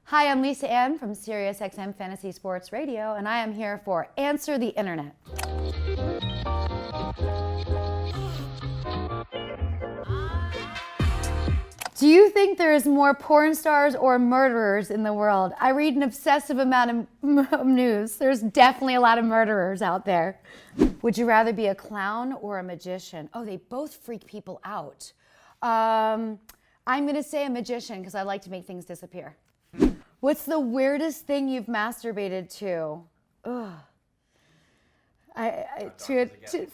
Hi, I'm Lisa Ann from SiriusXM Fantasy Sports Radio, and I am here for Answer the Internet. Do you think there is more porn stars or murderers in the world? I read an obsessive amount of news. There's definitely a lot of murderers out there. Would you rather be a clown or a magician? Oh, they both freak people out. I'm going to say a magician because I like to make things disappear. What's the weirdest thing you've masturbated to? Ugh. To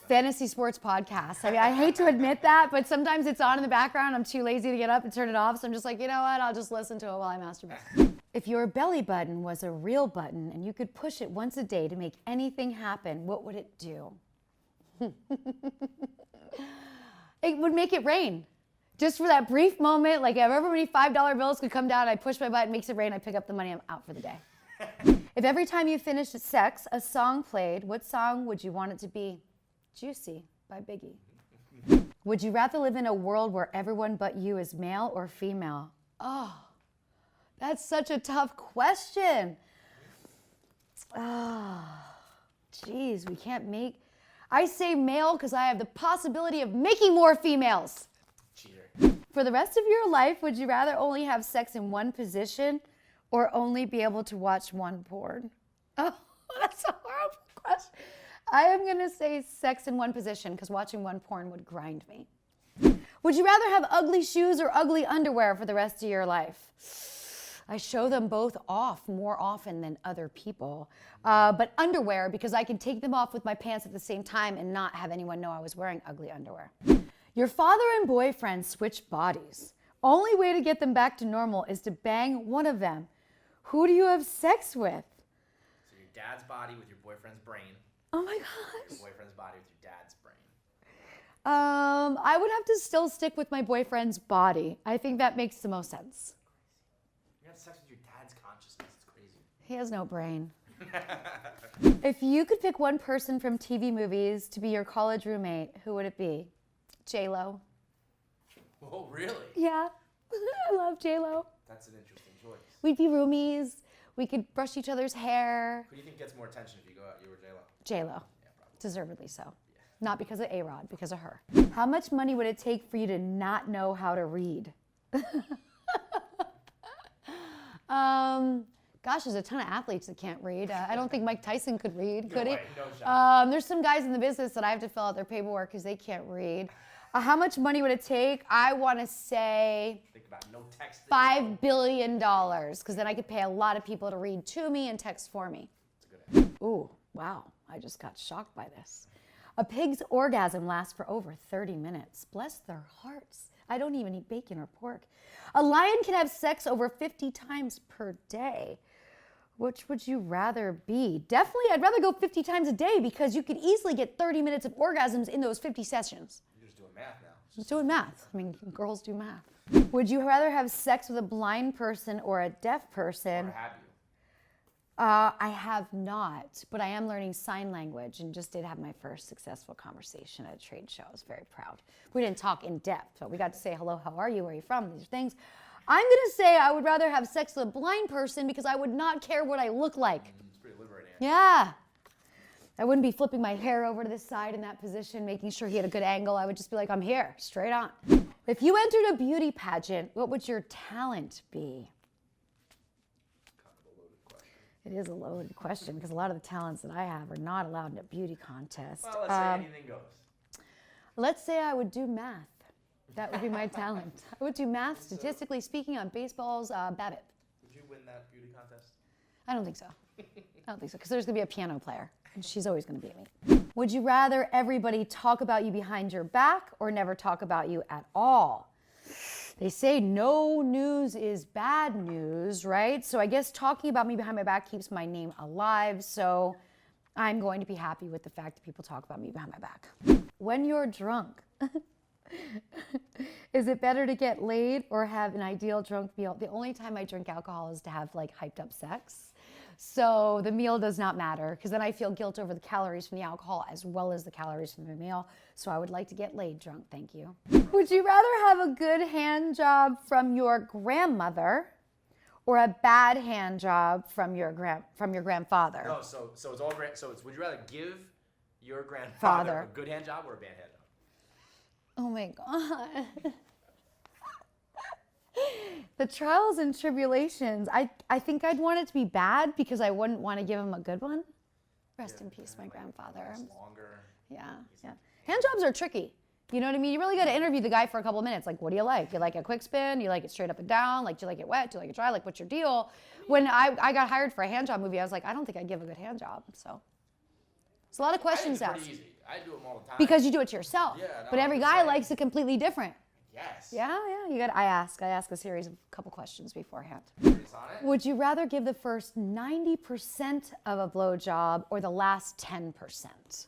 fantasy sports podcasts. I mean, I hate to admit that, but sometimes it's on in the background. I'm too lazy to get up and turn it off, so I'm just like, you know what? I'll just listen to it while I masturbate. If your belly button was a real button and you could push it once a day to make anything happen, what would it do? It would make it rain. Just for that brief moment, like if ever many $5 bills could come down, I push my button, makes it rain, I pick up the money, I'm out for the day. If every time you finished sex, a song played, what song would you want it to be? Juicy by Biggie. Would you rather live in a world where everyone but you is male or female? Oh, that's such a tough question. Geez, we can't make... I say male because I have the possibility of making more females. Cheater. For the rest of your life, would you rather only have sex in one position or only be able to watch one porn? Oh, that's a horrible question. I am going to say sex in one position because watching one porn would grind me. Would you rather have ugly shoes or ugly underwear for the rest of your life? I show them both off more often than other people. But underwear, because I can take them off with my pants at the same time and not have anyone know I was wearing ugly underwear. Your father and boyfriend switch bodies. Only way to get them back to normal is to bang one of them. Who do you have sex with? So your dad's body with your boyfriend's brain. Oh my gosh. Your boyfriend's body with your dad's brain. I would have to still stick with my boyfriend's body. I think that makes the most sense. You have sex with your dad's consciousness. It's crazy. He has no brain. If you could pick one person from TV movies to be your college roommate, who would it be? J-Lo. Oh, really? Yeah. I love J-Lo. That's an interesting choice. We'd be roomies. We could brush each other's hair. Who do you think gets more attention if you go out? You or J-Lo? J-Lo. Yeah, probably. Deservedly so. Yeah. Not because of A-Rod, because of her. How much money would it take for you to not know how to read? Gosh, there's a ton of athletes that can't read. I don't think Mike Tyson could read, could he? No shot. There's some guys in the business that I have to fill out their paperwork because they can't read. How much money would it take? I want to say Think about no text. $5 billion, because then I could pay a lot of people to read to me and text for me. That's a good answer. Ooh, wow, I just got shocked by this. A pig's orgasm lasts for over 30 minutes. Bless their hearts. I don't even eat bacon or pork. A lion can have sex over 50 times per day. Which would you rather be? Definitely, I'd rather go 50 times a day because you could easily get 30 minutes of orgasms in those 50 sessions. You're just doing math now. Just doing math. I mean, girls do math. Would you rather have sex with a blind person or a deaf person? Or have you? I have not, but I am learning sign language and just did have my first successful conversation at a trade show. I was very proud. We didn't talk in depth, but we got to say hello, how are you, where are you from, these things. I'm going to say I would rather have sex with a blind person because I would not care what I look like. It's pretty liberating. Yeah. I wouldn't be flipping my hair over to the side in that position, making sure he had a good angle. I would just be like, I'm here, straight on. If you entered a beauty pageant, what would your talent be? Kind of a loaded question. It is a loaded question because a lot of the talents that I have are not allowed in a beauty contest. Well, let's say anything goes. Let's say I would do math. That would be my talent. I would do math, statistically speaking, on baseball's BABIP. Would you win that beauty contest? I don't think so. I don't think so, because there's going to be a piano player, and she's always going to beat me. Would you rather everybody talk about you behind your back or never talk about you at all? They say no news is bad news, right? So I guess talking about me behind my back keeps my name alive, so I'm going to be happy with the fact that people talk about me behind my back. When you're drunk, is it better to get laid or have an ideal drunk meal? The only time I drink alcohol is to have like hyped up sex. So the meal does not matter because then I feel guilt over the calories from the alcohol as well as the calories from the meal. So I would like to get laid drunk, thank you. Would you rather have a good hand job from your grandmother or a bad hand job from your grandfather? No, so it's all so it's would you rather give your grandfather a good hand job or a bad hand job? Oh my God. The trials and tribulations. I think I'd want it to be bad because I wouldn't want to give him a good one. Rest in peace, my grandfather. Longer. Yeah. Hand jobs are tricky. You know what I mean? You really got to interview the guy for a couple of minutes. Like, what do you like? You like a quick spin? You like it straight up and down? Like, do you like it wet? Do you like it dry? Like, what's your deal? When I got hired for a hand job movie, I was like, I don't think I'd give a good hand job. So it's a lot of questions asked. Pretty easy. I do them all the time. Because you do it to yourself. Yeah, no, but every guy likes it completely different. Yes. Yeah. You got. I ask a series of couple questions beforehand. Would you rather give the first 90% of a blowjob or the last 10%?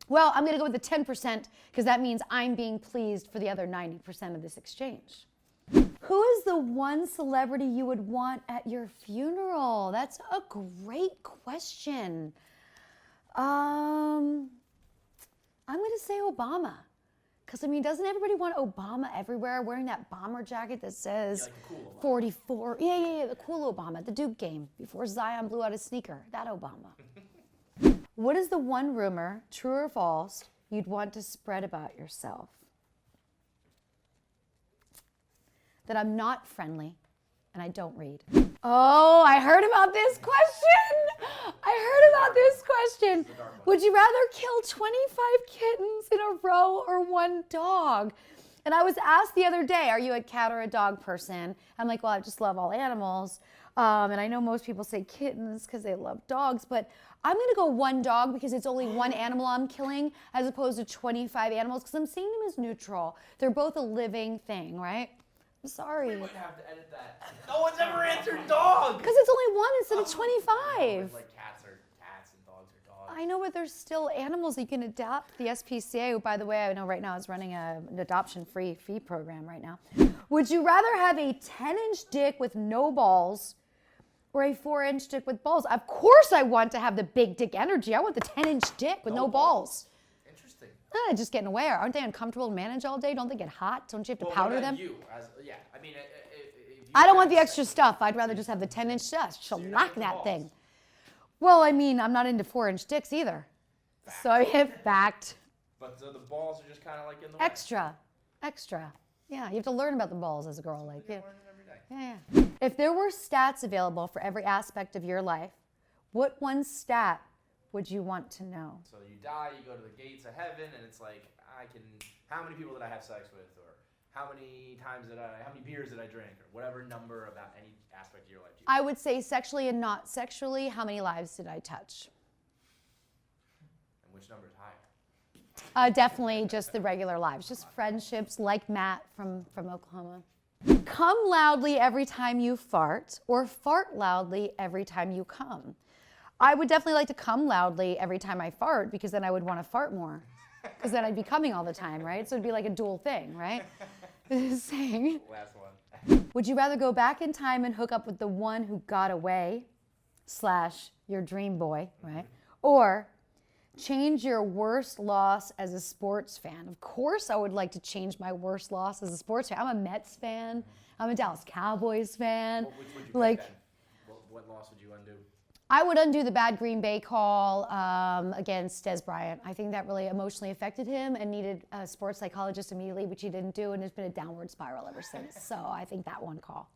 Well, I'm going to go with the 10% because that means I'm being pleased for the other 90% of this exchange. Who is the one celebrity you would want at your funeral? That's a great question. I'm going to say Obama. Because, I mean, doesn't everybody want Obama everywhere wearing that bomber jacket that says cool Obama. 44? Yeah, the cool Obama, the Duke game, before Zion blew out his sneaker. That Obama. What is the one rumor, true or false, you'd want to spread about yourself? That I'm not friendly and I don't read. Oh, I heard about this question. Would you rather kill 25 kittens in a row or one dog? And I was asked the other day, are you a cat or a dog person? I'm like, well, I just love all animals. And I know most people say kittens because they love dogs, but I'm going to go one dog because it's only one animal I'm killing as opposed to 25 animals because I'm seeing them as neutral. They're both a living thing, right? I'm sorry. We might have to edit that. No one's ever answered dog. Because it's only one instead of 25. Like cats are cats and dogs are dogs. I know, but there's still animals that you can adopt. The SPCA, who, by the way, I know right now is running an adoption-free fee program right now. Would you rather have a 10-inch dick with no balls or a 4-inch dick with balls? Of course I want to have the big dick energy. I want the 10-inch dick with no balls. Interesting. Just getting away. Aren't they uncomfortable to manage all day? Don't they get hot? Don't you have to powder them? I don't want the extra stuff. I'd rather just have the 10-inch stuff. Shellac that thing. Well, I mean, I'm not into 4-inch dicks either. Fact. So I hit fact. But the balls are just kind of like in the Extra. Yeah, you have to learn about the balls as a girl. Like, yeah. Learning every day. Yeah. If there were stats available for every aspect of your life, what one stat would you want to know? So you die, you go to the gates of heaven, and it's like, how many people did I have sex with? Or how many beers did I drink? Or whatever number about any aspect of your life. I would say sexually and not sexually, how many lives did I touch? And which number is higher? Definitely just the regular lives, just friendships like Matt from Oklahoma. Come loudly every time you fart or fart loudly every time you come. I would definitely like to come loudly every time I fart because then I would want to fart more because then I'd be coming all the time, right? So it'd be like a dual thing, right? Saying. Last one. Would you rather go back in time and hook up with the one who got away / your dream boy, right? Or change your worst loss as a sports fan. Of course I would like to change my worst loss as a sports fan. I'm a Mets fan. I'm a Dallas Cowboys fan. Which would you pick then? What loss would you undo? I would undo the bad Green Bay call against Des Bryant. I think that really emotionally affected him and needed a sports psychologist immediately, which he didn't do, and there's been a downward spiral ever since. So I think that one call.